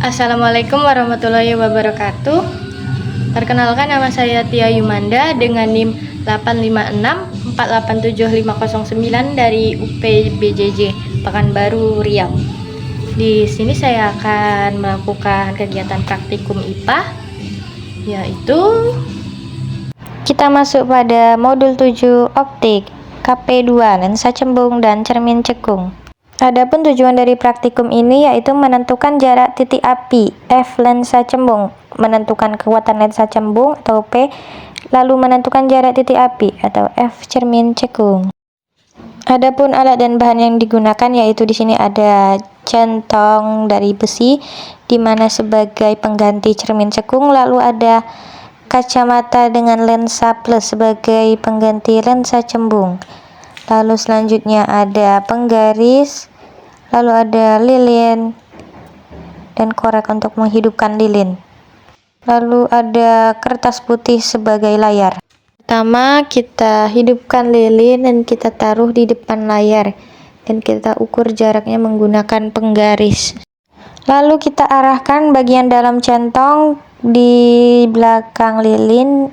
Assalamualaikum warahmatullahi wabarakatuh. Perkenalkan, nama saya Tia Yumanda dengan NIM 856487509 dari UPBJJ Pekanbaru Riau. Di sini saya akan melakukan kegiatan praktikum IPA, yaitu kita masuk pada modul 7 optik KP2 lensa cembung dan cermin cekung. Adapun tujuan dari praktikum ini yaitu menentukan jarak titik api F lensa cembung, menentukan kekuatan lensa cembung atau P, lalu menentukan jarak titik api atau F cermin cekung. Adapun alat dan bahan yang digunakan yaitu di sini ada centong dari besi di mana sebagai pengganti cermin cekung, lalu ada kacamata dengan lensa plus sebagai pengganti lensa cembung. Lalu selanjutnya ada penggaris, lalu ada lilin dan korek untuk menghidupkan lilin. Lalu ada kertas putih sebagai layar. Pertama, kita hidupkan lilin dan kita taruh di depan layar dan kita ukur jaraknya menggunakan penggaris. Lalu kita arahkan bagian dalam centong di belakang lilin.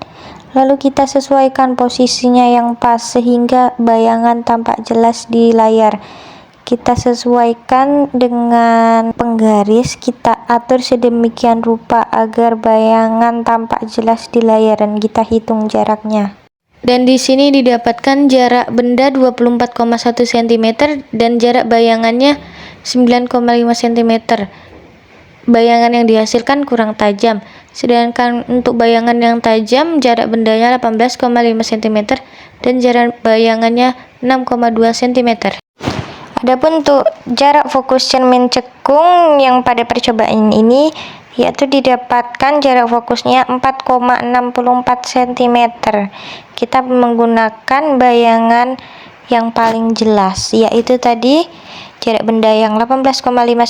Lalu kita sesuaikan posisinya yang pas sehingga bayangan tampak jelas di layar. Kita sesuaikan dengan penggaris, kita atur sedemikian rupa agar bayangan tampak jelas di layar dan kita hitung jaraknya. Dan di sini didapatkan jarak benda 24,1 cm dan jarak bayangannya 9,5 cm. Bayangan yang dihasilkan kurang tajam, sedangkan untuk bayangan yang tajam jarak bendanya 18,5 cm dan jarak bayangannya 6,2 cm. Adapun untuk jarak fokus cermin cekung yang pada percobaan ini yaitu didapatkan jarak fokusnya 4,64 cm. Kita menggunakan bayangan yang paling jelas yaitu tadi jarak benda yang 18,5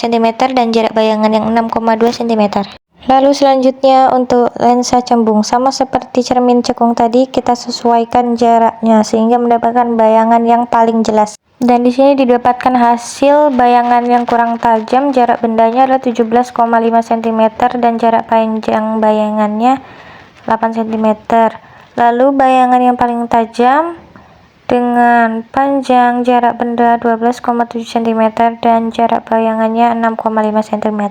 cm dan jarak bayangan yang 6,2 cm. Lalu selanjutnya untuk lensa cembung, sama seperti cermin cekung tadi, kita sesuaikan jaraknya sehingga mendapatkan bayangan yang paling jelas. Dan di sini didapatkan hasil bayangan yang kurang tajam, jarak bendanya adalah 17,5 cm dan jarak panjang bayangannya 8 cm. Lalu bayangan yang paling tajam dengan panjang jarak benda 12,7 cm dan jarak bayangannya 6,5 cm.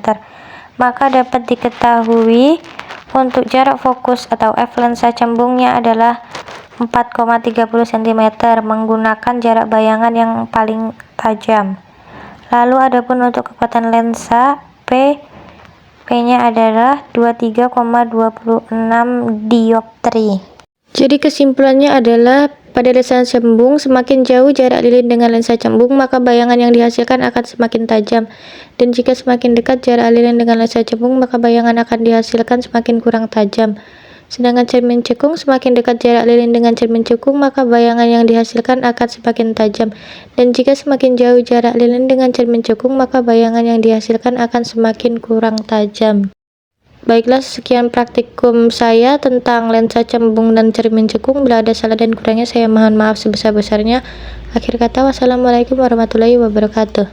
Maka dapat diketahui untuk jarak fokus atau F lensa cembungnya adalah 4,30 cm menggunakan jarak bayangan yang paling tajam. Lalu adapun untuk kekuatan lensa P-nya adalah 23,26 dioptri. Jadi kesimpulannya adalah pada lensa cembung, semakin jauh jarak lilin dengan lensa cembung, maka bayangan yang dihasilkan akan semakin tajam. Dan jika semakin dekat jarak lilin dengan lensa cembung, maka bayangan akan dihasilkan semakin kurang tajam. Sedangkan cermin cekung, semakin dekat jarak lilin dengan cermin cekung, maka bayangan yang dihasilkan akan semakin tajam. Dan jika semakin jauh jarak lilin dengan cermin cekung, maka bayangan yang dihasilkan akan semakin kurang tajam. Baiklah, sekian praktikum saya tentang lensa cembung dan cermin cekung. Bila ada salah dan kurangnya saya mohon maaf sebesar-besarnya. Akhir kata, wassalamualaikum warahmatullahi wabarakatuh.